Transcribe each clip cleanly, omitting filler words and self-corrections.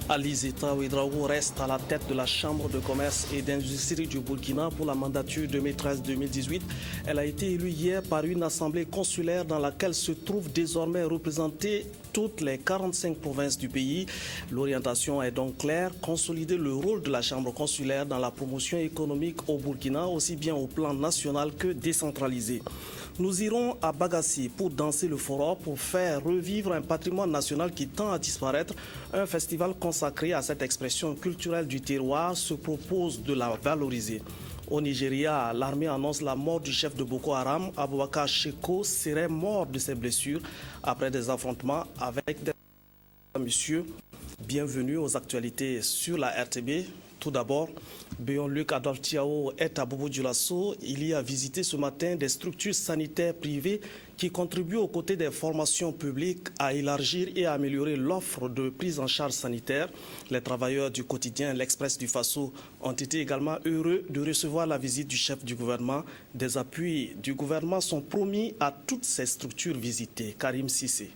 Alizeta Ouedraogo reste à la tête de la Chambre de commerce et d'industrie du Burkina pour la mandature 2013-2018. Elle a été élue hier par une assemblée consulaire dans laquelle se trouvent désormais représentées toutes les 45 provinces du pays. L'orientation est donc claire, consolider le rôle de la Chambre consulaire dans la promotion économique au Burkina, aussi bien au plan national que décentralisé. Nous irons à Bagassi pour danser le foro, pour faire revivre un patrimoine national qui tend à disparaître. Un festival consacré à cette expression culturelle du terroir se propose de la valoriser. Au Nigeria, l'armée annonce la mort du chef de Boko Haram. Aboubakar Sheko serait mort de ses blessures après des affrontements avec des... Monsieur, bienvenue aux actualités sur la RTB. Tout d'abord, Béon-Luc Adolphe Tiao est à Bobo-Dioulasso. Il y a visité ce matin des structures sanitaires privées qui contribuent aux côtés des formations publiques à élargir et à améliorer l'offre de prise en charge sanitaire. Les travailleurs du quotidien L'Express du Faso ont été également heureux de recevoir la visite du chef du gouvernement. Des appuis du gouvernement sont promis à toutes ces structures visitées. Karim Sissé.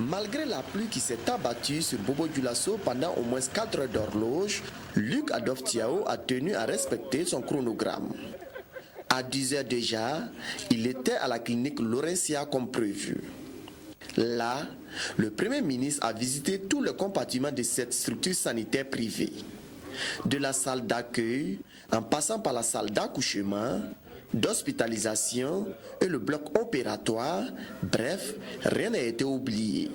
Malgré la pluie qui s'est abattue sur Bobo-Dioulasso pendant au moins 4 heures d'horloge, Luc Adolphe Tiao a tenu à respecter son chronogramme. À 10 heures déjà, il était à la clinique Laurentia comme prévu. Là, le Premier ministre a visité tous les compartiments de cette structure sanitaire privée. De la salle d'accueil, en passant par la salle d'accouchement, d'hospitalisation et le bloc opératoire, bref, rien n'a été oublié.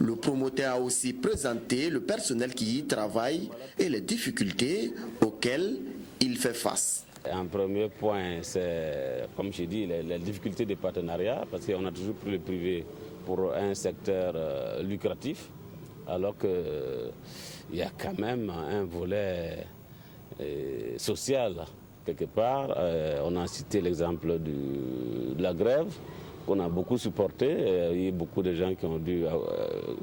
Le promoteur a aussi présenté le personnel qui y travaille et les difficultés auxquelles il fait face. Un premier point, c'est, comme je dis, les difficultés de partenariat, parce qu'on a toujours pris le privé pour un secteur lucratif, alors qu'il y a quand même un volet social. Quelque part, on a cité l'exemple de la grève, qu'on a beaucoup supporté. Il y a beaucoup de gens qui ont dû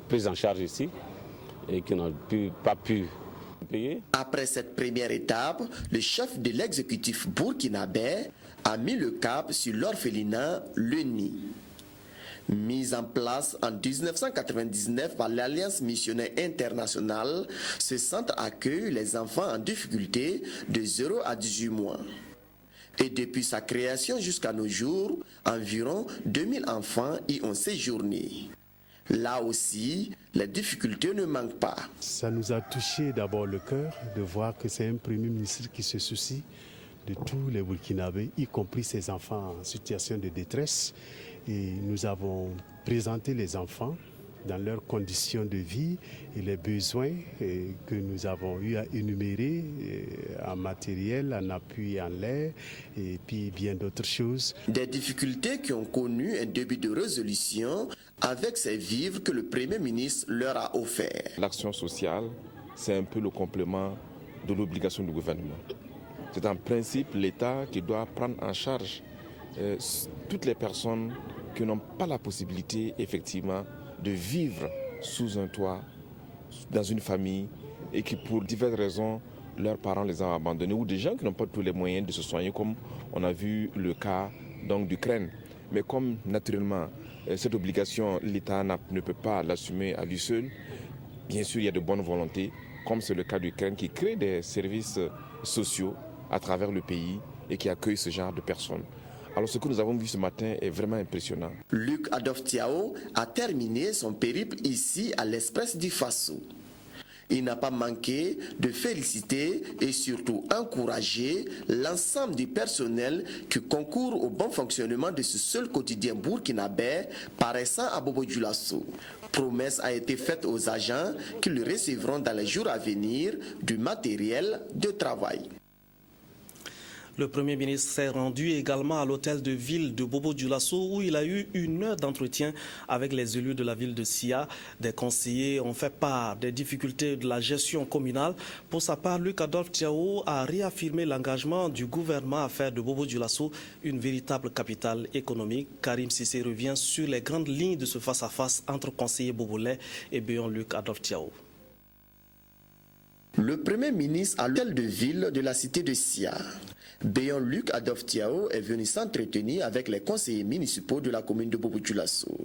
prise en charge ici et qui n'ont pas pu payer. Après cette première étape, le chef de l'exécutif burkinabé a mis le cap sur l'orphelinat Le Nid. Mise en place en 1999 par l'Alliance missionnaire internationale, ce centre accueille les enfants en difficulté de 0 à 18 mois. Et depuis sa création jusqu'à nos jours, environ 2000 enfants y ont séjourné. Là aussi, les difficultés ne manquent pas. Ça nous a touché d'abord le cœur de voir que c'est un Premier ministre qui se soucie de tous les Burkinabés, y compris ces enfants en situation de détresse. Et nous avons présenté les enfants dans leurs conditions de vie et les besoins que nous avons eu à énumérer en matériel, en appui en l'air et puis bien d'autres choses. Des difficultés qui ont connu un début de résolution avec ces vivres que le Premier ministre leur a offert. L'action sociale, c'est un peu le complément de l'obligation du gouvernement. C'est en principe l'État qui doit prendre en charge toutes les personnes qui n'ont pas la possibilité effectivement de vivre sous un toit, dans une famille et qui pour diverses raisons leurs parents les ont abandonnés ou des gens qui n'ont pas tous les moyens de se soigner comme on a vu le cas d'Ukraine. Mais comme naturellement cette obligation l'État ne peut pas l'assumer à lui seul, bien sûr il y a de bonnes volontés comme c'est le cas d'Ukraine qui crée des services sociaux à travers le pays et qui accueille ce genre de personnes. Alors ce que nous avons vu ce matin est vraiment impressionnant. Luc Adolphe Tiao a terminé son périple ici à l'Express du Faso. Il n'a pas manqué de féliciter et surtout encourager l'ensemble du personnel qui concourt au bon fonctionnement de ce seul quotidien burkinabé paraissant à Bobo-Dioulasso. Promesse a été faite aux agents qui le recevront dans les jours à venir du matériel de travail. Le Premier ministre s'est rendu également à l'hôtel de ville de Bobo-Dioulasso où il a eu 1 heure d'entretien avec les élus de la ville de Sia. Des conseillers ont fait part des difficultés de la gestion communale. Pour sa part, Luc Adolphe Tiao a réaffirmé l'engagement du gouvernement à faire de Bobo-Dioulasso une véritable capitale économique. Karim Sissé revient sur les grandes lignes de ce face-à-face entre conseillers bobolais et Béon Luc Adolphe Tiao. Le Premier ministre à l'hôtel de ville de la cité de Sia, Béon Luc Adolphe Tiao, est venu s'entretenir avec les conseillers municipaux de la commune de Bobo-Dioulasso.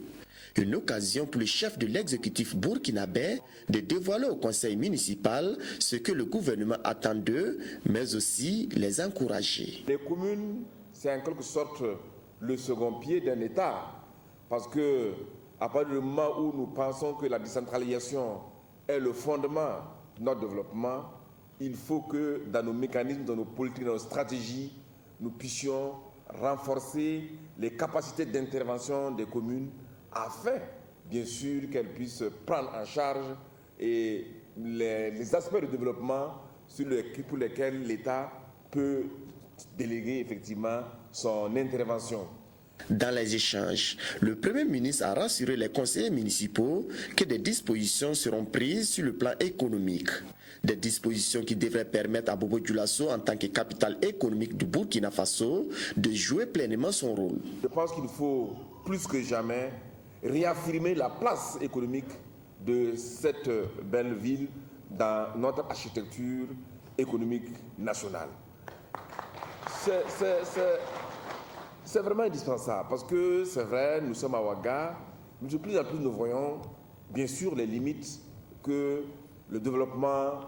Une occasion pour le chef de l'exécutif burkinabé de dévoiler au conseil municipal ce que le gouvernement attend d'eux, mais aussi les encourager. Les communes, c'est en quelque sorte le second pied d'un État, parce que à partir du moment où nous pensons que la décentralisation est le fondement de notre développement, il faut que dans nos mécanismes, dans nos politiques, dans nos stratégies, nous puissions renforcer les capacités d'intervention des communes afin, bien sûr, qu'elles puissent prendre en charge les aspects de développement pour lesquels l'État peut déléguer effectivement son intervention. Dans les échanges, le Premier ministre a rassuré les conseillers municipaux que des dispositions seront prises sur le plan économique. Des dispositions qui devraient permettre à Bobo-Dioulasso, en tant que capitale économique du Burkina Faso, de jouer pleinement son rôle. Je pense qu'il faut plus que jamais réaffirmer la place économique de cette belle ville dans notre architecture économique nationale. C'est vraiment indispensable parce que c'est vrai, nous sommes à Ouaga, mais de plus en plus nous voyons bien sûr les limites que le développement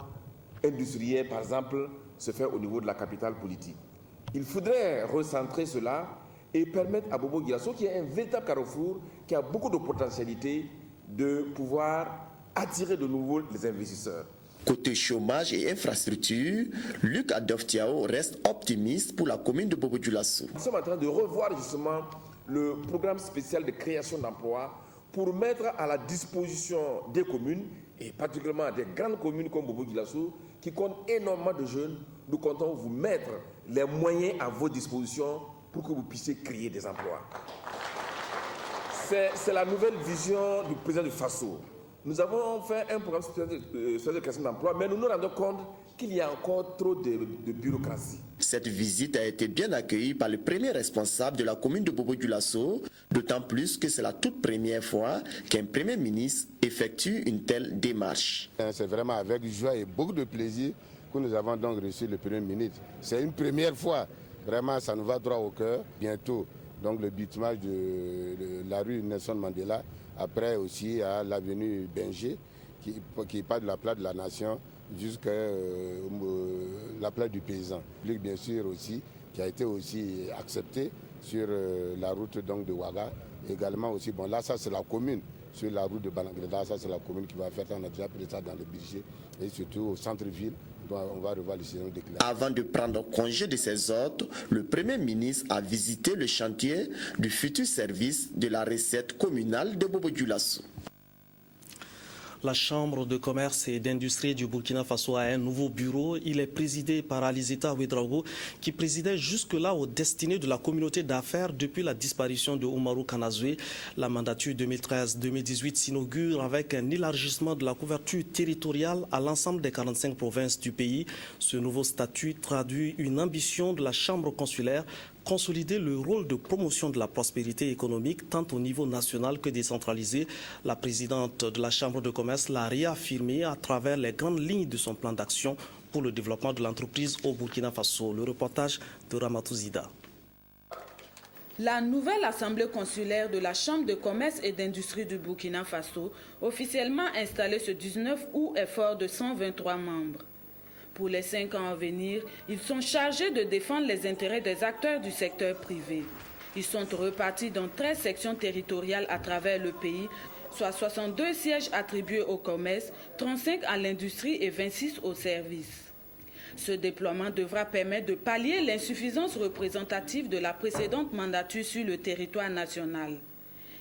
industriel, par exemple, se fait au niveau de la capitale politique. Il faudrait recentrer cela et permettre à Bobo-Dioulasso, qui est un véritable carrefour, qui a beaucoup de potentialité, de pouvoir attirer de nouveau les investisseurs. Côté chômage et infrastructure, Luc Adolphe Tiao reste optimiste pour la commune de Bobo-Dioulasso. Nous sommes en train de revoir justement le programme spécial de création d'emplois pour mettre à la disposition des communes, et particulièrement des grandes communes comme Bobo-Dioulasso, qui comptent énormément de jeunes. Nous comptons vous mettre les moyens à votre disposition pour que vous puissiez créer des emplois. C'est la nouvelle vision du président du Faso. Nous avons fait un programme de création d'emplois, mais nous nous rendons compte qu'il y a encore trop de bureaucratie. Cette visite a été bien accueillie par le premier responsable de la commune de Bobo-Dioulasso, d'autant plus que c'est la toute première fois qu'un premier ministre effectue une telle démarche. C'est vraiment avec joie et beaucoup de plaisir que nous avons donc reçu le premier ministre. C'est une première fois, vraiment ça nous va droit au cœur. Bientôt, donc le bitumage de la rue Nelson Mandela, après aussi à l'avenue Benjé, qui part de la place de la Nation jusqu'à la place du paysan. Bien sûr aussi, qui a été aussi accepté sur la route donc de Ouaga. Également aussi, bon là ça c'est la commune, sur la route de Balangreda, ça c'est la commune qui va faire, on a déjà pris ça dans le budget, et surtout au centre-ville. On va revoir les saisons déclarées. Avant de prendre congé de ses hôtes, le Premier ministre a visité le chantier du futur service de la recette communale de Bobo-Dioulasso. La Chambre de commerce et d'industrie du Burkina Faso a un nouveau bureau. Il est présidé par Alizeta Ouedraogo, qui présidait jusque-là aux destinées de la communauté d'affaires depuis la disparition de Oumarou Kanazoué. La mandature 2013-2018 s'inaugure avec un élargissement de la couverture territoriale à l'ensemble des 45 provinces du pays. Ce nouveau statut traduit une ambition de la Chambre consulaire: consolider le rôle de promotion de la prospérité économique tant au niveau national que décentralisé. La présidente de la Chambre de commerce l'a réaffirmé à travers les grandes lignes de son plan d'action pour le développement de l'entreprise au Burkina Faso. Le reportage de Ramatou Zida. La nouvelle assemblée consulaire de la Chambre de commerce et d'industrie du Burkina Faso, officiellement installée ce 19 août, est fort de 123 membres. Pour les 5 ans à venir, ils sont chargés de défendre les intérêts des acteurs du secteur privé. Ils sont repartis dans 13 sections territoriales à travers le pays, soit 62 sièges attribués au commerce, 35 à l'industrie et 26 aux services. Ce déploiement devra permettre de pallier l'insuffisance représentative de la précédente mandature sur le territoire national.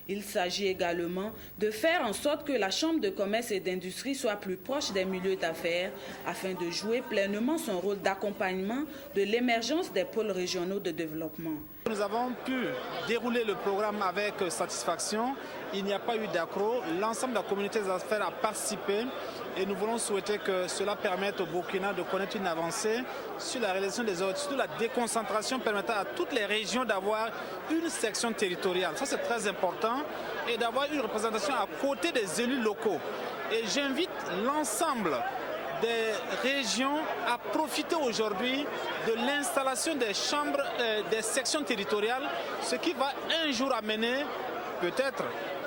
Il s'agit également de faire en sorte que la Chambre de commerce et d'industrie soit plus proche des milieux d'affaires afin de jouer pleinement son rôle d'accompagnement de l'émergence des pôles régionaux de développement. Nous avons pu dérouler le programme avec satisfaction. Il n'y a pas eu d'accroc. L'ensemble de la communauté des affaires a participé et nous voulons souhaiter que cela permette au Burkina de connaître une avancée sur la réalisation des autres, surtout la déconcentration permettant à toutes les régions d'avoir une section territoriale. Ça c'est très important, et d'avoir une représentation à côté des élus locaux. Et j'invite l'ensemble des régions à profiter aujourd'hui de l'installation des chambres, des sections territoriales, ce qui va un jour amener peut-être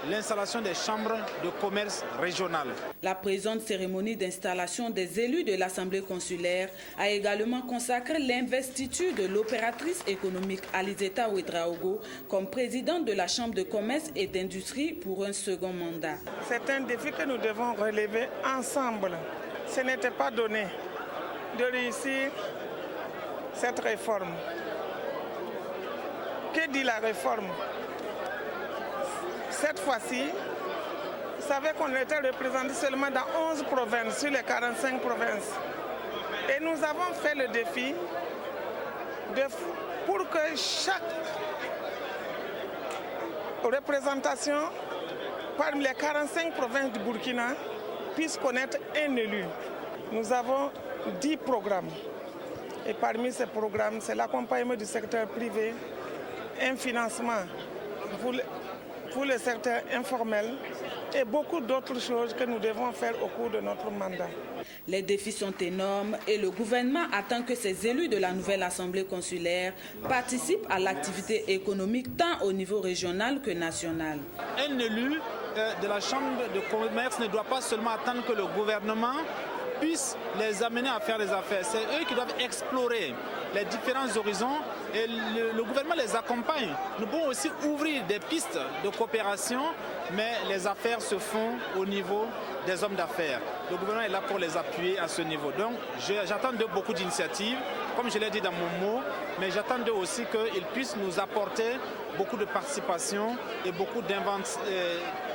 l'installation des chambres de commerce régionales. La présente cérémonie d'installation des élus de l'Assemblée consulaire a également consacré l'investiture de l'opératrice économique Alizeta Ouedraogo comme présidente de la Chambre de commerce et d'industrie pour un second mandat. C'est un défi que nous devons relever ensemble. Ce n'était pas donné de réussir cette réforme. Que dit la réforme? Cette fois-ci, vous savez qu'on était représenté seulement dans 11 provinces sur les 45 provinces. Et nous avons fait le défi pour que chaque représentation parmi les 45 provinces du Burkina puisse connaître un élu. Nous avons 10 programmes. Et parmi ces programmes, c'est l'accompagnement du secteur privé, un financement pour le secteur informel et beaucoup d'autres choses que nous devons faire au cours de notre mandat. Les défis sont énormes et le gouvernement attend que ces élus de la nouvelle Assemblée consulaire participent à l'activité économique tant au niveau régional que national. Un élu de la Chambre de commerce ne doit pas seulement attendre que le gouvernement puisse les amener à faire des affaires. C'est eux qui doivent explorer les différents horizons et le gouvernement les accompagne. Nous pouvons aussi ouvrir des pistes de coopération, mais les affaires se font au niveau des hommes d'affaires. Le gouvernement est là pour les appuyer à ce niveau. Donc j'attends d'eux beaucoup d'initiatives, comme je l'ai dit dans mon mot, mais j'attends d'eux aussi qu'ils puissent nous apporter beaucoup de participation et beaucoup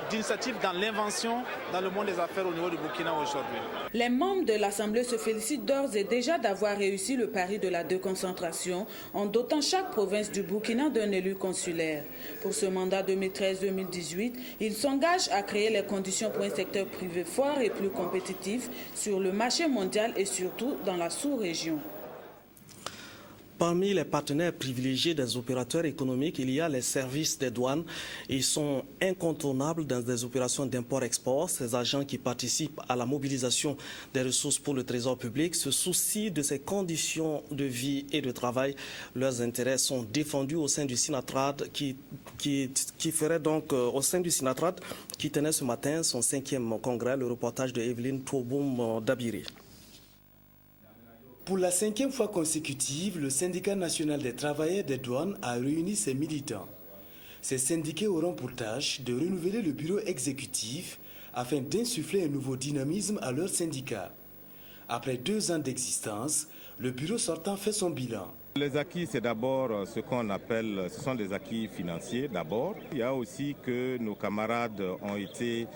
d'initiatives dans l'invention dans le monde des affaires au niveau du Burkina aujourd'hui. Les membres de l'Assemblée se félicitent d'ores et déjà d'avoir réussi le pari de la déconcentration en dotant chaque province du Burkina d'un élu consulaire. Pour ce mandat 2013-2018, ils s'engagent à créer les conditions pour un secteur privé fort et plus compétitif sur le marché mondial et surtout dans la sous-région. Parmi les partenaires privilégiés des opérateurs économiques, il y a les services des douanes. Ils sont incontournables dans des opérations d'import-export. Ces agents qui participent à la mobilisation des ressources pour le trésor public se soucient de ces conditions de vie et de travail. Leurs intérêts sont défendus au sein du Sinatrad qui ferait donc au sein du Sinatrad qui tenait ce matin son 5e congrès. Le reportage de Evelyne Touboum Dabiri. Pour la 5e fois consécutive, le syndicat national des travailleurs des douanes a réuni ses militants. Ces syndiqués auront pour tâche de renouveler le bureau exécutif afin d'insuffler un nouveau dynamisme à leur syndicat. Après 2 ans d'existence, le bureau sortant fait son bilan. Les acquis, c'est d'abord ce qu'on appelle, ce sont des acquis financiers d'abord. Il y a aussi que nos camarades ont été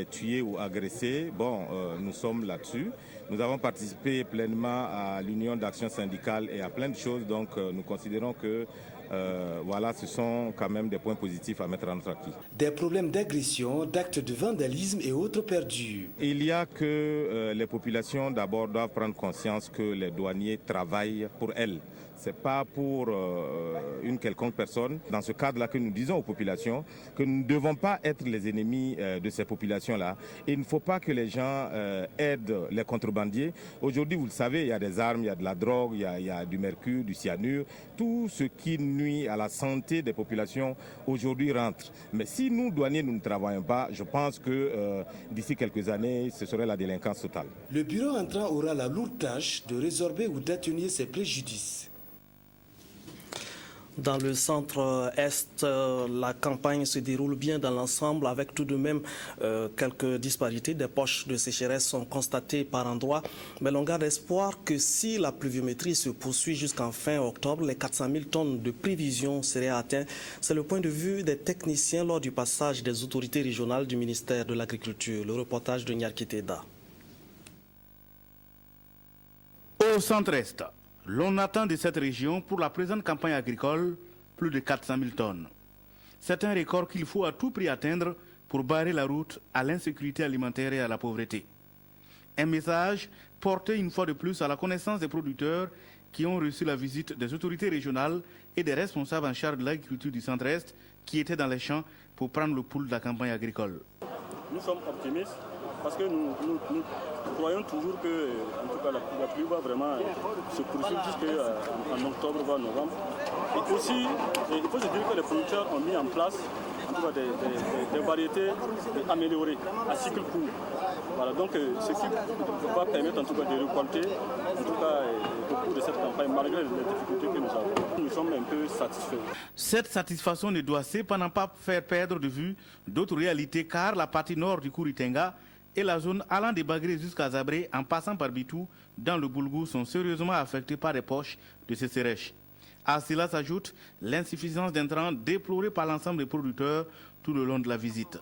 tués ou agressés. Bon, nous sommes là-dessus. Nous avons participé pleinement à l'union d'action syndicale et à plein de choses. Donc, nous considérons que voilà, ce sont quand même des points positifs à mettre en notre acquis. Des problèmes d'agression, d'actes de vandalisme et autres perdus. Il y a que les populations d'abord doivent prendre conscience que les douaniers travaillent pour elles. Ce n'est pas pour une quelconque personne. Dans ce cadre-là que nous disons aux populations que nous ne devons pas être les ennemis de ces populations-là. Et il ne faut pas que les gens aident les contrebandiers. Aujourd'hui, vous le savez, il y a des armes, il y a de la drogue, il y a du mercure, du cyanure. Tout ce qui nuit à la santé des populations aujourd'hui rentre. Mais si nous, douaniers, nous ne travaillons pas, je pense que d'ici quelques années, ce serait la délinquance totale. Le bureau entrant aura la lourde tâche de résorber ou d'atténuer ces préjudices. Dans le centre-est, la campagne se déroule bien dans l'ensemble avec tout de même quelques disparités. Des poches de sécheresse sont constatées par endroits. Mais l'on garde espoir que si la pluviométrie se poursuit jusqu'en fin octobre, les 400 000 tonnes de prévisions seraient atteintes. C'est le point de vue des techniciens lors du passage des autorités régionales du ministère de l'Agriculture. Le reportage de Nyarkiteda. Au centre-est, l'on attend de cette région pour la présente campagne agricole plus de 400 000 tonnes. C'est un record qu'il faut à tout prix atteindre pour barrer la route à l'insécurité alimentaire et à la pauvreté. Un message porté une fois de plus à la connaissance des producteurs qui ont reçu la visite des autorités régionales et des responsables en charge de l'agriculture du centre-est qui étaient dans les champs pour prendre le pouls de la campagne agricole. Nous sommes optimistes parce que nous croyons toujours que en tout cas, la pluie va vraiment se poursuivre jusqu'en octobre, voire novembre. Et aussi, il faut se dire que les producteurs ont mis en place en tout cas, des variétés améliorées à cycle court. Voilà, donc ce qui va permettre en tout cas de récolter en tout cas au cours de cette campagne, malgré les difficultés que nous avons. Nous sommes un peu satisfaits. Cette satisfaction ne doit cependant pas faire perdre de vue d'autres réalités, car la partie nord du Kouritenga et la zone allant des Bagré jusqu'à Zabré en passant par Bitou dans le Boulgou sont sérieusement affectés par les poches de ces sérèches. À cela s'ajoute l'insuffisance d'intrants déplorée par l'ensemble des producteurs tout le long de la visite.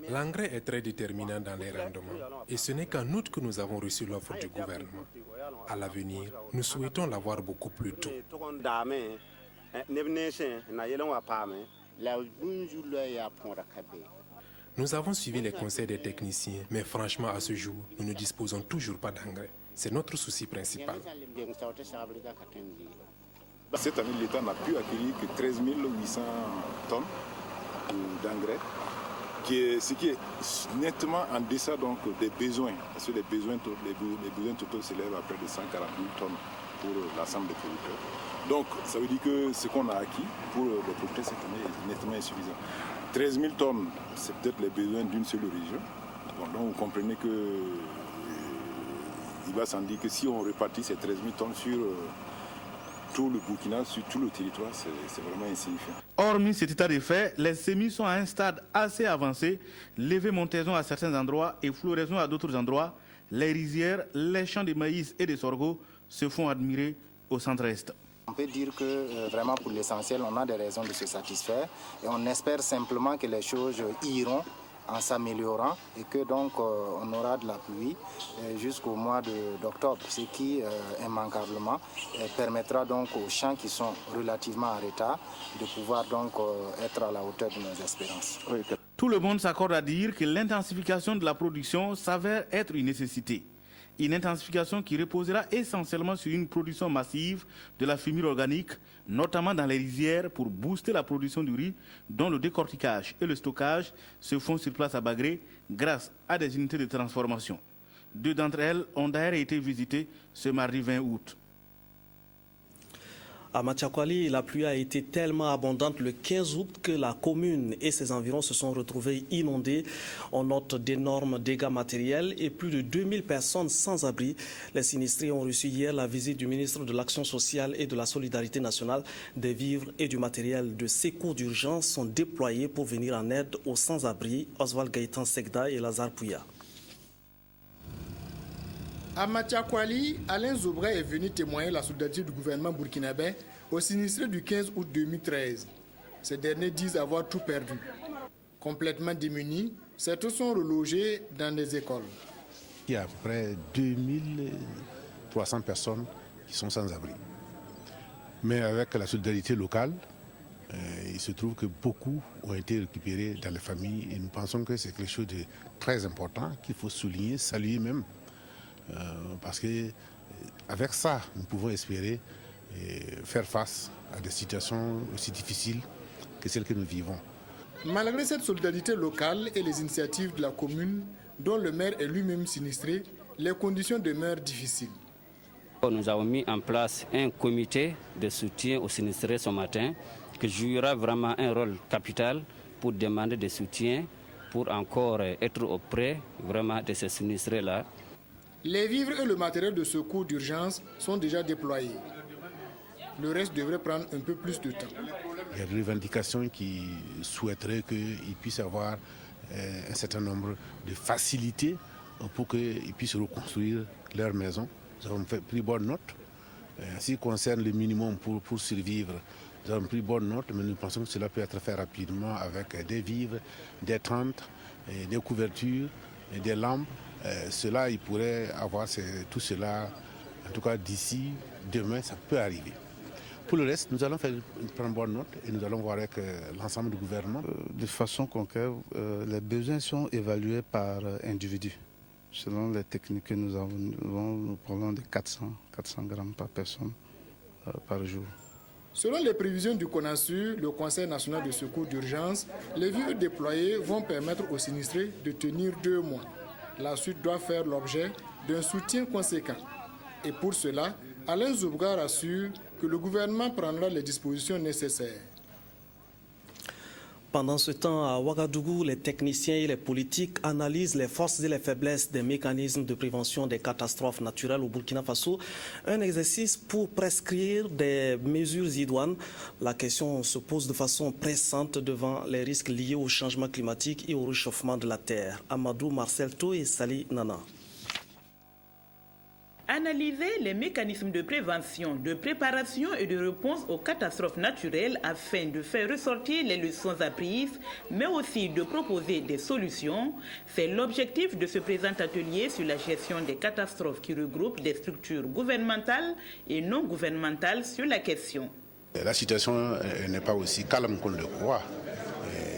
L'engrais est très déterminant dans les rendements et ce n'est qu'en août que nous avons reçu l'offre du gouvernement. À l'avenir, nous souhaitons l'avoir beaucoup plus tôt. Nous avons suivi les conseils des techniciens, mais franchement à ce jour, nous ne disposons toujours pas d'engrais. C'est notre souci principal. Cette année, l'État n'a pu acquérir que 13 800 tonnes d'engrais, ce qui est nettement en deçà donc, des besoins, parce que les besoins totaux s'élèvent à près de 140 000 tonnes pour l'ensemble des producteurs. Donc, ça veut dire que ce qu'on a acquis pour les producteurs cette année est nettement insuffisant. 13 000 tonnes, c'est peut-être les besoins d'une seule région. Bon, donc, vous comprenez que il va sans dire que si on répartit ces 13 000 tonnes sur tout le Burkina, sur tout le territoire, c'est vraiment insignifiant. Hormis cet état de fait, les semis sont à un stade assez avancé, levée-montaison à certains endroits et floraison à d'autres endroits. Les rizières, les champs de maïs et de sorgho se font admirer au centre-est. On peut dire que vraiment pour l'essentiel, on a des raisons de se satisfaire et on espère simplement que les choses iront en s'améliorant et que donc on aura de la pluie jusqu'au mois d'octobre, ce qui immanquablement permettra donc aux champs qui sont relativement en retard de pouvoir donc être à la hauteur de nos espérances. Tout le monde s'accorde à dire que l'intensification de la production s'avère être une nécessité. Une intensification qui reposera essentiellement sur une production massive de la fumure organique, notamment dans les rizières, pour booster la production du riz, dont le décortiquage et le stockage se font sur place à Bagré grâce à des unités de transformation. 2 d'entre elles ont d'ailleurs été visitées ce mardi 20 août. À Matiakwali, la pluie a été tellement abondante le 15 août que la commune et ses environs se sont retrouvés inondés. On note d'énormes dégâts matériels et plus de 2000 personnes sans abri. Les sinistrés ont reçu hier la visite du ministre de l'Action sociale et de la Solidarité nationale. Des vivres et du matériel de secours d'urgence sont déployés pour venir en aide aux sans-abri. Oswald Gaëtan Segda et Lazare Pouya. À Matiakwali, Alain Zobret est venu témoigner la solidarité du gouvernement burkinabé aux sinistrés du 15 août 2013. Ces derniers disent avoir tout perdu. Complètement démunis, certains sont relogés dans des écoles. Il y a à peu près 2300 personnes qui sont sans abri. Mais avec la solidarité locale, il se trouve que beaucoup ont été récupérés dans les familles et nous pensons que c'est quelque chose de très important qu'il faut souligner, saluer même. Parce qu'avec ça, nous pouvons espérer faire face à des situations aussi difficiles que celles que nous vivons. Malgré cette solidarité locale et les initiatives de la commune, dont le maire est lui-même sinistré, les conditions demeurent difficiles. Nous avons mis en place un comité de soutien aux sinistrés ce matin qui jouera vraiment un rôle capital pour demander des soutiens, pour encore être auprès vraiment de ces sinistrés-là. Les vivres et le matériel de secours d'urgence sont déjà déployés. Le reste devrait prendre un peu plus de temps. Il y a des revendications qui souhaiteraient qu'ils puissent avoir un certain nombre de facilités pour qu'ils puissent reconstruire leur maison. Nous avons pris bonne note. En ce qui concerne le minimum pour survivre, nous avons pris bonne note, mais nous pensons que cela peut être fait rapidement avec des vivres, des tentes, des couvertures, des lampes. Cela, il pourrait avoir tout cela, en tout cas d'ici demain, ça peut arriver. Pour le reste, nous allons prendre bonne note et nous allons voir avec l'ensemble du gouvernement. De façon concrète, les besoins sont évalués par individu. Selon les techniques que nous avons, nous parlons de 400 grammes par personne par jour. Selon les prévisions du CONASUR, le Conseil national de secours d'urgence, les vivres déployés vont permettre aux sinistrés de tenir 2 mois. La suite doit faire l'objet d'un soutien conséquent. Et pour cela, Alain Zoubgar assure que le gouvernement prendra les dispositions nécessaires. Pendant ce temps, à Ouagadougou, les techniciens et les politiques analysent les forces et les faiblesses des mécanismes de prévention des catastrophes naturelles au Burkina Faso. Un exercice pour prescrire des mesures idoines. La question se pose de façon pressante devant les risques liés au changement climatique et au réchauffement de la Terre. Amadou Marcel To et Sali Nana. Analyser les mécanismes de prévention, de préparation et de réponse aux catastrophes naturelles afin de faire ressortir les leçons apprises, mais aussi de proposer des solutions, c'est l'objectif de ce présent atelier sur la gestion des catastrophes qui regroupe des structures gouvernementales et non gouvernementales sur la question. La situation n'est pas aussi calme qu'on le croit.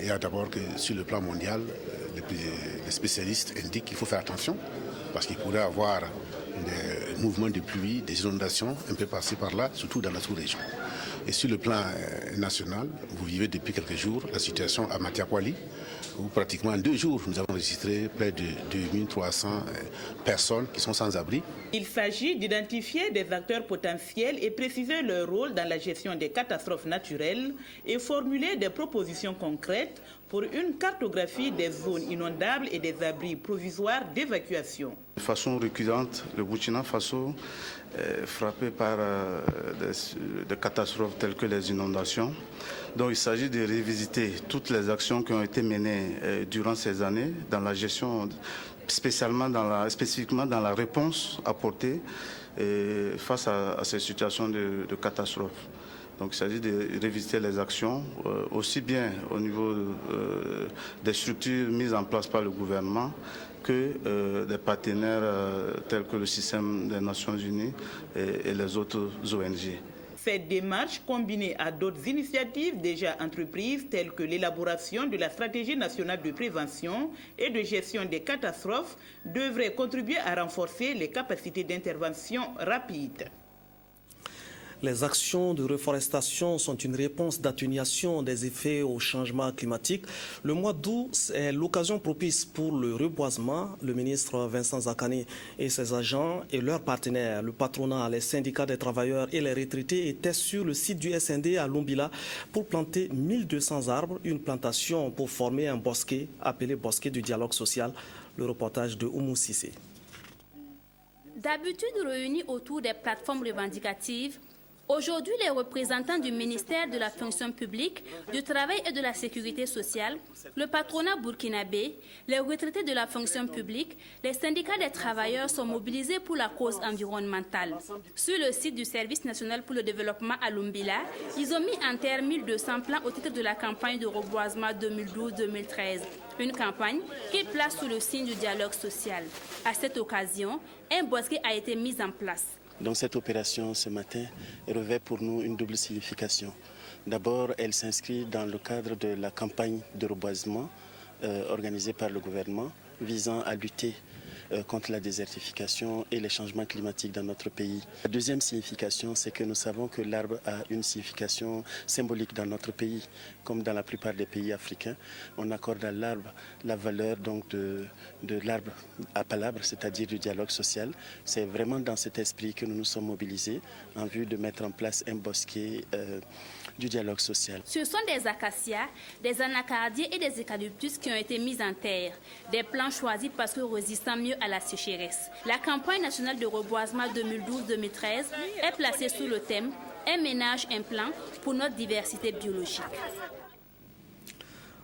Il y a d'abord que sur le plan mondial, les spécialistes indiquent qu'il faut faire attention parce qu'il pourrait y avoir des mouvements de pluie, des inondations un peu par-ci par-là, surtout dans la sous-région. Et sur le plan national, vous vivez depuis quelques jours la situation à Matiakwali, où pratiquement en 2 jours, nous avons enregistré près de 2300 personnes qui sont sans abri. Il s'agit d'identifier des acteurs potentiels et préciser leur rôle dans la gestion des catastrophes naturelles et formuler des propositions concrètes pour une cartographie des zones inondables et des abris provisoires d'évacuation. De façon récurrente, le Burkina Faso est frappé par des catastrophes telles que les inondations. Donc il s'agit de revisiter toutes les actions qui ont été menées durant ces années dans la gestion, spécifiquement dans la réponse apportée face à ces situations de catastrophes. Donc il s'agit de revisiter les actions, aussi bien au niveau des structures mises en place par le gouvernement que des partenaires tels que le système des Nations Unies et les autres ONG. Cette démarche, combinée à d'autres initiatives déjà entreprises telles que l'élaboration de la stratégie nationale de prévention et de gestion des catastrophes, devrait contribuer à renforcer les capacités d'intervention rapide. Les actions de reforestation sont une réponse d'atténuation des effets au changement climatique. Le mois d'août est l'occasion propice pour le reboisement. Le ministre Vincent Zakane et ses agents et leurs partenaires, le patronat, les syndicats des travailleurs et les retraités étaient sur le site du SND à Lumbila pour planter 1200 arbres, une plantation pour former un bosquet appelé bosquet du dialogue social. Le reportage de Oumou Sissé. D'habitude réunis autour des plateformes revendicatives, aujourd'hui, les représentants du ministère de la fonction publique, du travail et de la sécurité sociale, le patronat burkinabé, les retraités de la fonction publique, les syndicats des travailleurs sont mobilisés pour la cause environnementale. Sur le site du Service national pour le développement à Lumbila, ils ont mis en terre 1200 plants au titre de la campagne de reboisement 2012-2013. Une campagne qui place sous le signe du dialogue social. À cette occasion, un bosquet a été mis en place. Donc cette opération ce matin revêt pour nous une double signification. D'abord, elle s'inscrit dans le cadre de la campagne de reboisement organisée par le gouvernement visant à lutter contre la désertification et les changements climatiques dans notre pays. La deuxième signification, c'est que nous savons que l'arbre a une signification symbolique dans notre pays, comme dans la plupart des pays africains. On accorde à l'arbre la valeur donc de l'arbre à palabre, c'est-à-dire du dialogue social. C'est vraiment dans cet esprit que nous nous sommes mobilisés en vue de mettre en place un bosquet du dialogue social. Ce sont des acacias, des anacardiers et des eucalyptus qui ont été mis en terre, des plants choisis parce que résistant mieux à la sécheresse. La campagne nationale de reboisement 2012-2013 est placée sous le thème « Un ménage, un plan pour notre diversité biologique ».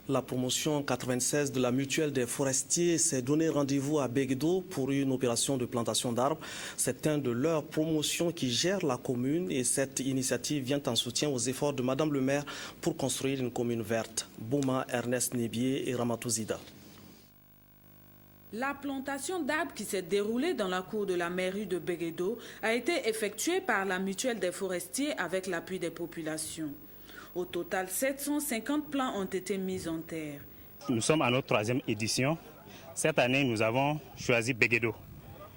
La promotion 96 de la mutuelle des forestiers s'est donné rendez-vous à Béguédo pour une opération de plantation d'arbres. C'est un de leurs promotions qui gère la commune et cette initiative vient en soutien aux efforts de Madame le maire pour construire une commune verte. Bouma, Ernest Nébier et Ramatou Zida. La plantation d'arbres qui s'est déroulée dans la cour de la mairie de Béguédo a été effectuée par la mutuelle des forestiers avec l'appui des populations. Au total, 750 plants ont été mis en terre. Nous sommes à notre 3e édition. Cette année, nous avons choisi Béguédo.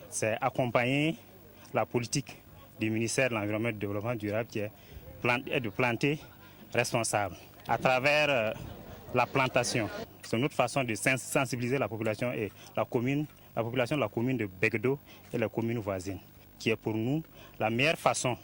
C'est accompagner la politique du ministère de l'Environnement et du Développement durable qui est de planter responsable à travers la plantation. C'est notre façon de sensibiliser la population et la population de la commune de Begdo et les communes voisines, qui est pour nous la meilleure façon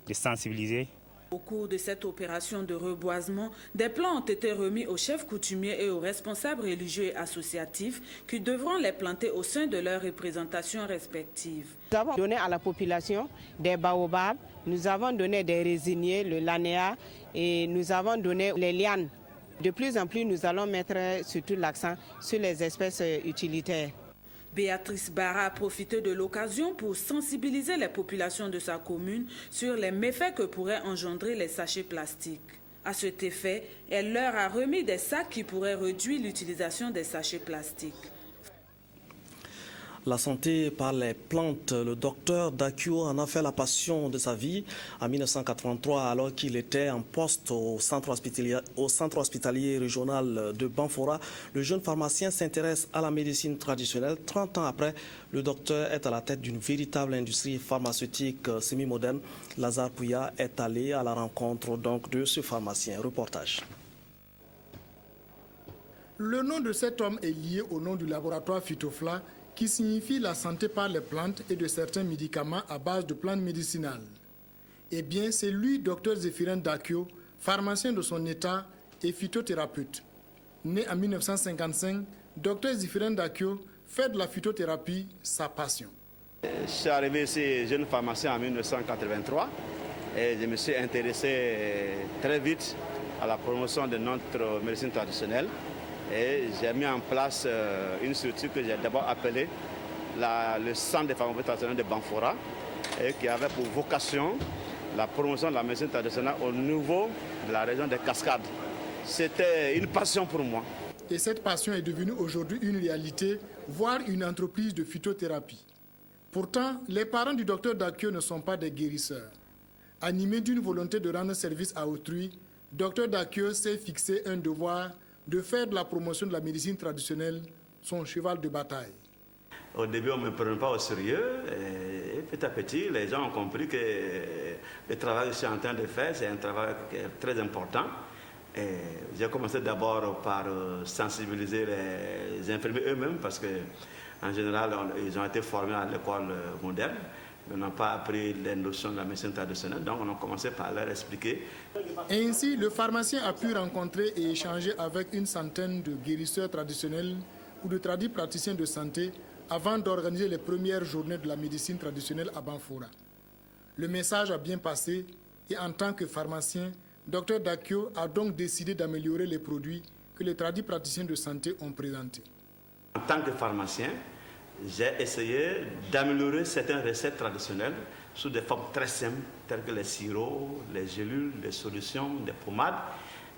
de sensibiliser. Au cours de cette opération de reboisement, des plans ont été remis aux chefs coutumiers et aux responsables religieux et associatifs qui devront les planter au sein de leurs représentations respectives. Nous avons donné à la population des baobabs, nous avons donné des résiniers, le lanéa, et nous avons donné les lianes. De plus en plus, nous allons mettre surtout l'accent sur les espèces utilitaires. Béatrice Barra a profité de l'occasion pour sensibiliser les populations de sa commune sur les méfaits que pourraient engendrer les sachets plastiques. À cet effet, elle leur a remis des sacs qui pourraient réduire l'utilisation des sachets plastiques. La santé par les plantes, le docteur Dakio en a fait la passion de sa vie. En 1983, alors qu'il était en poste au centre hospitalier régional de Banfora, le jeune pharmacien s'intéresse à la médecine traditionnelle. 30 ans après, le docteur est à la tête d'une véritable industrie pharmaceutique semi-moderne. Lazare Pouya est allé à la rencontre donc de ce pharmacien. Reportage. Le nom de cet homme est lié au nom du laboratoire Phytofla, qui signifie la santé par les plantes et de certains médicaments à base de plantes médicinales. Eh bien, c'est lui, Dr Zéphirin Dakio, pharmacien de son état et phytothérapeute. Né en 1955, Dr Zéphirin Dakio fait de la phytothérapie sa passion. Je suis arrivé ici jeune pharmacien en 1983 et je me suis intéressé très vite à la promotion de notre médecine traditionnelle. Et j'ai mis en place une structure que j'ai d'abord appelée le Centre des pharmacopées traditionnelles de Banfora, et qui avait pour vocation la promotion de la médecine traditionnelle au niveau de la région des Cascades. C'était une passion pour moi. Et cette passion est devenue aujourd'hui une réalité, voire une entreprise de phytothérapie. Pourtant, les parents du docteur Dakio ne sont pas des guérisseurs. Animé d'une volonté de rendre service à autrui, Dr Dakio s'est fixé un devoir de faire de la promotion de la médecine traditionnelle son cheval de bataille. Au début, on ne me prenait pas au sérieux et petit à petit, les gens ont compris que le travail que je suis en train de faire, c'est un travail très important. J'ai commencé d'abord par sensibiliser les infirmiers eux-mêmes parce qu'en général, ils ont été formés à l'école moderne. Ils n'ont pas appris les notions de la médecine traditionnelle, donc on a commencé par leur expliquer. Ainsi, le pharmacien a pu rencontrer et échanger avec une centaine de guérisseurs traditionnels ou de praticiens de santé avant d'organiser les premières journées de la médecine traditionnelle à Banfora. Le message a bien passé et en tant que pharmacien, Dr Dakio a donc décidé d'améliorer les produits que les praticiens de santé ont présentés. En tant que pharmacien, j'ai essayé d'améliorer certaines recettes traditionnelles sous des formes très simples, telles que les sirops, les gélules, les solutions, les pommades.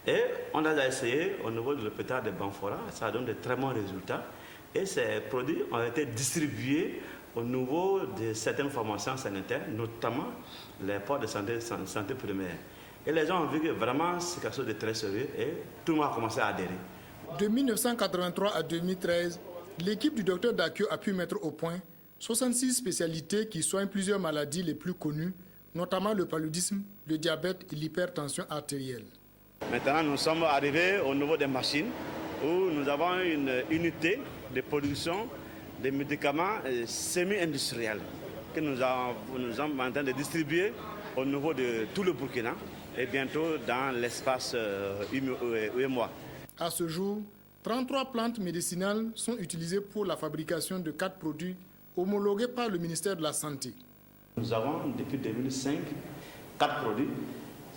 Et on a essayé au niveau de l'hôpital de Banfora, ça donne de très bons résultats. Et ces produits ont été distribués au niveau de certaines formations sanitaires, notamment les postes de santé primaire. Et les gens ont vu que vraiment c'est quelque chose de très sérieux et tout le monde a commencé à adhérer. De 1983 à 2013, l'équipe du docteur Dakio a pu mettre au point 66 spécialités qui soignent plusieurs maladies les plus connues, notamment le paludisme, le diabète et l'hypertension artérielle. Maintenant, nous sommes arrivés au niveau des machines où nous avons une unité de production de médicaments semi-industriels que nous sommes en train de distribuer au niveau de tout le Burkina et bientôt dans l'espace UEMOA. À ce jour, 33 plantes médicinales sont utilisées pour la fabrication de 4 produits homologués par le ministère de la Santé. Nous avons depuis 2005 4 produits.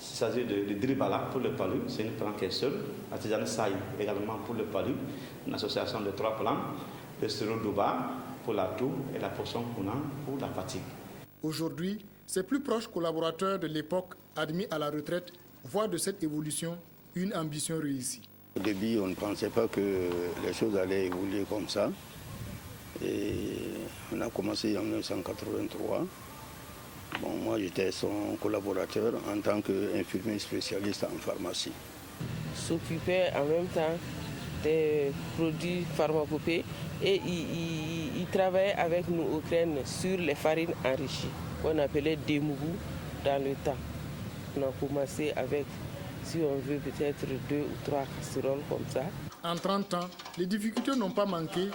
Il s'agit de Dribala pour le palu, c'est une plante qui est seule. La tisane Saï également pour le palu, une association de 3 plantes. Le sirop d'Ouba pour la toux et la potion Kounan pour la fatigue. Aujourd'hui, ses plus proches collaborateurs de l'époque admis à la retraite voient de cette évolution une ambition réussie. Au début, on ne pensait pas que les choses allaient évoluer comme ça. Et on a commencé en 1983. Bon, moi, j'étais son collaborateur en tant qu'infirmier spécialiste en pharmacie. S'occupait en même temps des produits pharmacopées et il travaillait avec nous au Ukraine sur les farines enrichies qu'on appelait Demougou dans le temps. on a commencé avec, si on veut, peut-être 2 ou 3 casseroles comme ça. En 30 ans, les difficultés n'ont pas manqué,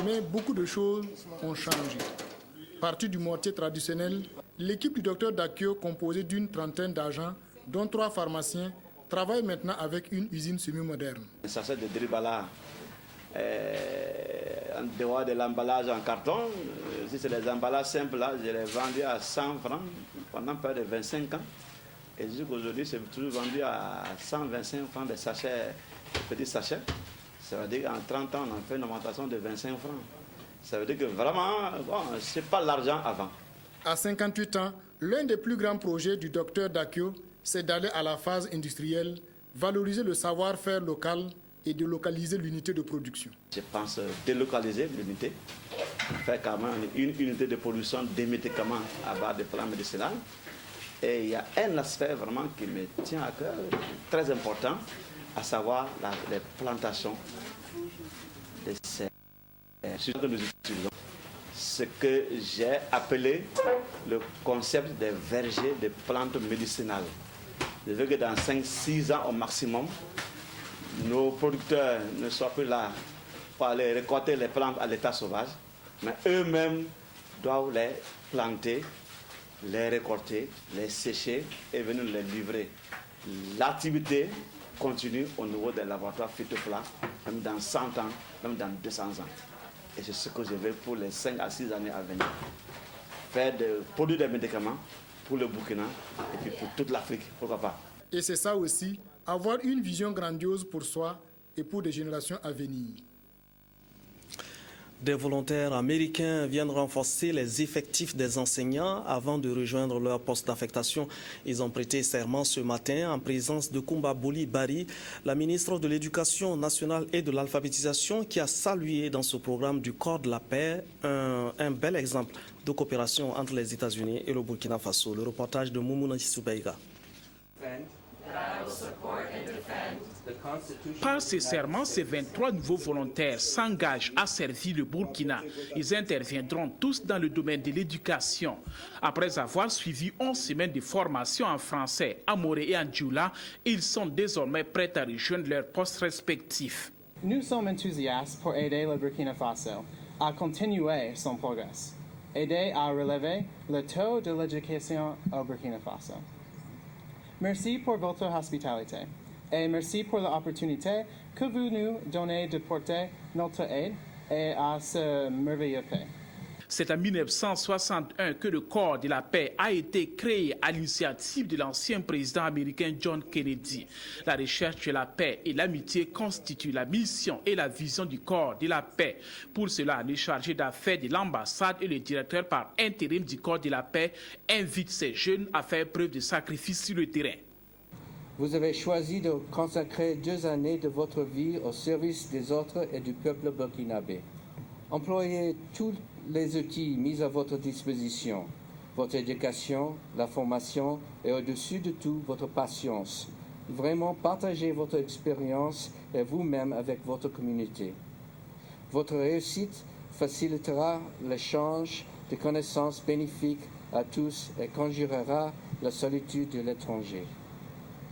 mais beaucoup de choses ont changé. Parti du mortier traditionnel, l'équipe du docteur Dakio, composée d'une trentaine d'agents, dont 3 pharmaciens, travaille maintenant avec une usine semi-moderne. Un sachet de dribala, en dehors de l'emballage en carton, si c'est les emballages simples, là, je les vendais à 100 francs pendant près de 25 ans. Et jusqu'aujourd'hui, c'est toujours vendu à 125 francs des sachets, des petits sachets. Ça veut dire qu'en 30 ans, on a fait une augmentation de 25 francs. Ça veut dire que vraiment, bon, ce n'est pas l'argent avant. À 58 ans, l'un des plus grands projets du docteur Dakio, c'est d'aller à la phase industrielle, valoriser le savoir-faire local et de localiser l'unité de production. Je pense délocaliser l'unité, faire quand même une unité de production des médicaments à base de plantes médicinales. Et il y a un aspect vraiment qui me tient à cœur, très important, à savoir les plantations de ces que nous utilisons. Ce que j'ai appelé le concept des vergers de plantes médicinales. Je veux que dans 5-6 ans au maximum, nos producteurs ne soient plus là pour aller récolter les plantes à l'état sauvage, mais eux-mêmes doivent les planter, les récolter, les sécher et venir les livrer. L'activité continue au niveau des laboratoires phytoplas, même dans 100 ans, même dans 200 ans. Et c'est ce que je veux pour les 5 à 6 années à venir. Faire produire des médicaments pour le Burkina et puis pour toute l'Afrique, pourquoi pas. Et c'est ça aussi, avoir une vision grandiose pour soi et pour des générations à venir. Des volontaires américains viennent renforcer les effectifs des enseignants avant de rejoindre leur poste d'affectation. Ils ont prêté serment ce matin en présence de Kumba Boli Bari, la ministre de l'Éducation nationale et de l'alphabétisation, qui a salué dans ce programme du corps de la paix un bel exemple de coopération entre les États-Unis et le Burkina Faso. Le reportage de Moumouna Soubeiga. Par ce serment, ces 23 nouveaux volontaires s'engagent à servir le Burkina. Ils interviendront tous dans le domaine de l'éducation. Après avoir suivi 11 semaines de formation en français à Morée et en Djoula, ils sont désormais prêts à rejoindre leurs postes respectifs. Nous sommes enthousiastes pour aider le Burkina Faso à continuer son progrès, aider à relever le taux de l'éducation au Burkina Faso. Merci pour votre hospitalité et merci pour l'opportunité que vous nous donnez de porter notre aide et à ce merveilleux pays. C'est en 1961 que le corps de la paix a été créé à l'initiative de l'ancien président américain John Kennedy. La recherche de la paix et l'amitié constituent la mission et la vision du corps de la paix. Pour cela, le chargé d'affaires de l'ambassade et le directeur par intérim du corps de la paix invitent ces jeunes à faire preuve de sacrifice sur le terrain. Vous avez choisi de consacrer 2 années de votre vie au service des autres et du peuple burkinabé. Employez tous les outils mis à votre disposition, votre éducation, la formation et au-dessus de tout, votre patience. Vraiment partagez votre expérience et vous-même avec votre communauté. Votre réussite facilitera l'échange de connaissances bénéfiques à tous et conjurera la solitude de l'étranger.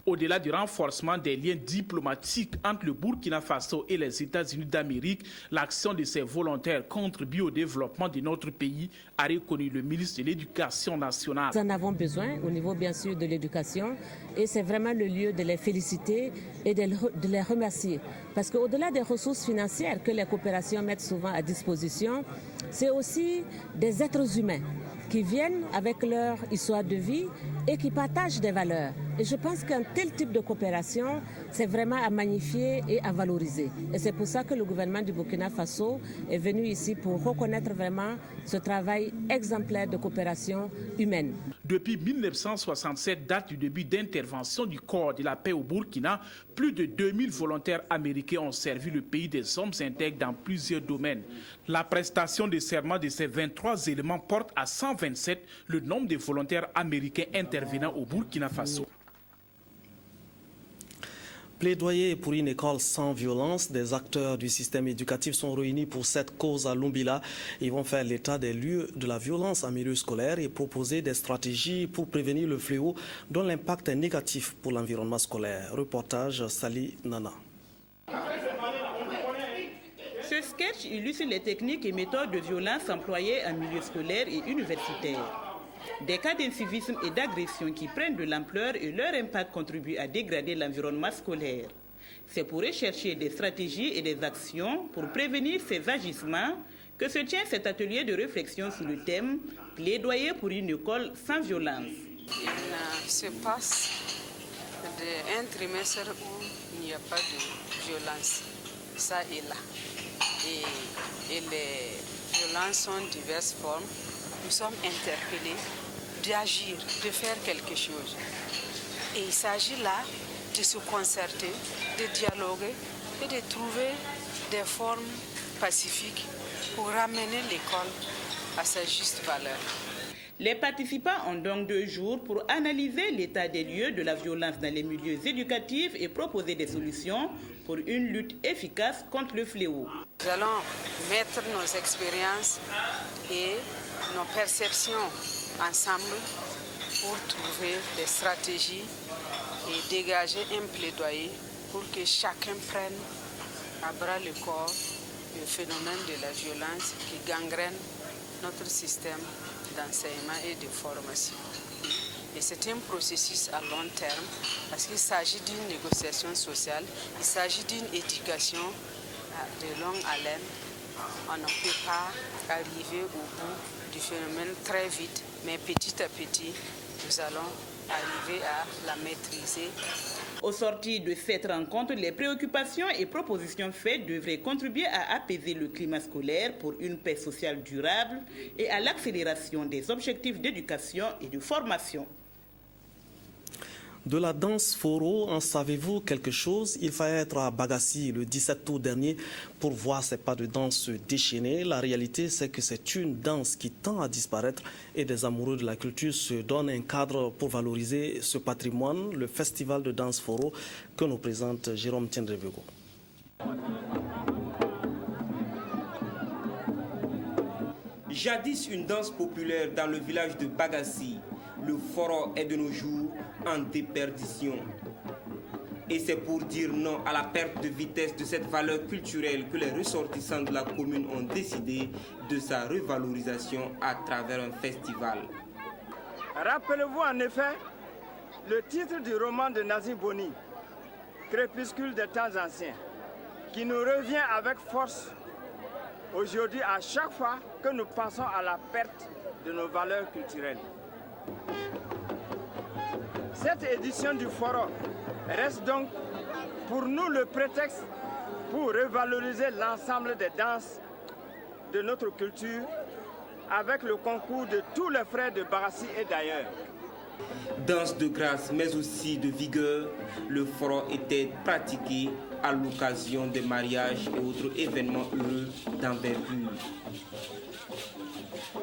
Au-delà du renforcement des liens diplomatiques entre le Burkina Faso et les États-Unis d'Amérique, l'action de ces volontaires contribue au développement de notre pays, a reconnu le ministre de l'Éducation nationale. Nous en avons besoin au niveau bien sûr de l'éducation et c'est vraiment le lieu de les féliciter et de les remercier. Parce qu'au-delà des ressources financières que les coopérations mettent souvent à disposition, c'est aussi des êtres humains qui viennent avec leur histoire de vie et qui partagent des valeurs. Et je pense qu'un tel type de coopération, c'est vraiment à magnifier et à valoriser. Et c'est pour ça que le gouvernement du Burkina Faso est venu ici pour reconnaître vraiment ce travail exemplaire de coopération humaine. Depuis 1967, date du début d'intervention du corps de la paix au Burkina, plus de 2000 volontaires américains ont servi le pays des hommes intègres dans plusieurs domaines. La prestation de serment de ces 23 éléments porte à 127 le nombre de volontaires américains intervenant au Burkina Faso. Plaidoyer pour une école sans violence. Des acteurs du système éducatif sont réunis pour cette cause à Lumbila. Ils vont faire l'état des lieux de la violence en milieu scolaire et proposer des stratégies pour prévenir le fléau dont l'impact est négatif pour l'environnement scolaire. Reportage Sali Nana. Ce sketch illustre les techniques et méthodes de violence employées en milieu scolaire et universitaire. Des cas d'incivisme et d'agression qui prennent de l'ampleur et leur impact contribue à dégrader l'environnement scolaire. C'est pour rechercher des stratégies et des actions pour prévenir ces agissements que se tient cet atelier de réflexion sous le thème « Plaidoyer pour une école sans violence ». Il se passe un trimestre où il n'y a pas de violence, ça et là. Et les violences sont de diverses formes. Nous sommes interpellés d'agir, de faire quelque chose. Et il s'agit là de se concerter, de dialoguer et de trouver des formes pacifiques pour ramener l'école à sa juste valeur. Les participants ont donc 2 jours pour analyser l'état des lieux de la violence dans les milieux éducatifs et proposer des solutions pour une lutte efficace contre le fléau. Nous allons mettre nos expériences et nos perceptions ensemble pour trouver des stratégies et dégager un plaidoyer pour que chacun prenne à bras le corps le phénomène de la violence qui gangrène notre système d'enseignement et de formation. Et c'est un processus à long terme parce qu'il s'agit d'une négociation sociale, il s'agit d'une éducation de longue haleine. On ne peut pas arriver au bout du phénomène très vite, mais petit à petit, nous allons arriver à la maîtriser. Au sortir de cette rencontre, les préoccupations et propositions faites devraient contribuer à apaiser le climat scolaire pour une paix sociale durable et à l'accélération des objectifs d'éducation et de formation. De la danse foro, en savez-vous quelque chose? Il fallait être à Bagassi le 17 août dernier pour voir ces pas de danse se déchaîner. La réalité, c'est que c'est une danse qui tend à disparaître et des amoureux de la culture se donnent un cadre pour valoriser ce patrimoine, le festival de danse foro que nous présente Jérôme Tiendrebego. Jadis une danse populaire dans le village de Bagassi, le foro est de nos jours en déperdition. Et c'est pour dire non à la perte de vitesse de cette valeur culturelle que les ressortissants de la commune ont décidé de sa revalorisation à travers un festival. Rappelez-vous en effet le titre du roman de Nazim Boni, Crépuscule des temps anciens, qui nous revient avec force aujourd'hui à chaque fois que nous pensons à la perte de nos valeurs culturelles. Cette édition du Forum reste donc pour nous le prétexte pour revaloriser l'ensemble des danses de notre culture avec le concours de tous les frères de Bagassi et d'ailleurs. Danse de grâce mais aussi de vigueur, le Forum était pratiqué à l'occasion des mariages et autres événements heureux d'envergure.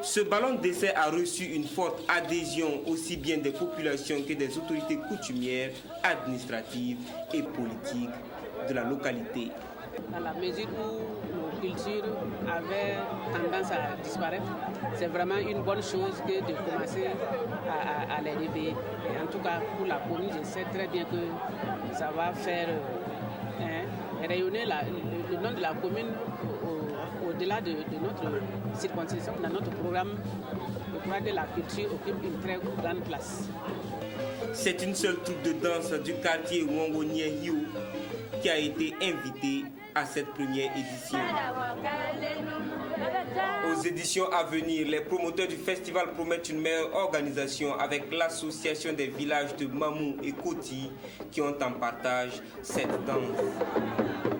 Ce ballon d'essai a reçu une forte adhésion aussi bien des populations que des autorités coutumières, administratives et politiques de la localité. Dans la mesure où nos cultures avaient tendance à disparaître, c'est vraiment une bonne chose que de commencer à les réveiller. Et en tout cas, pour la commune, je sais très bien que ça va faire rayonner le nom de la commune au-delà de notre circonscription. Dans notre programme, je crois que la culture occupe une très grande place. C'est une seule troupe de danse du quartier Wongonié-Hiu qui a été invitée à cette première édition. Aux éditions à venir, les promoteurs du festival promettent une meilleure organisation avec l'association des villages de Mamou et Koti qui ont en partage cette danse.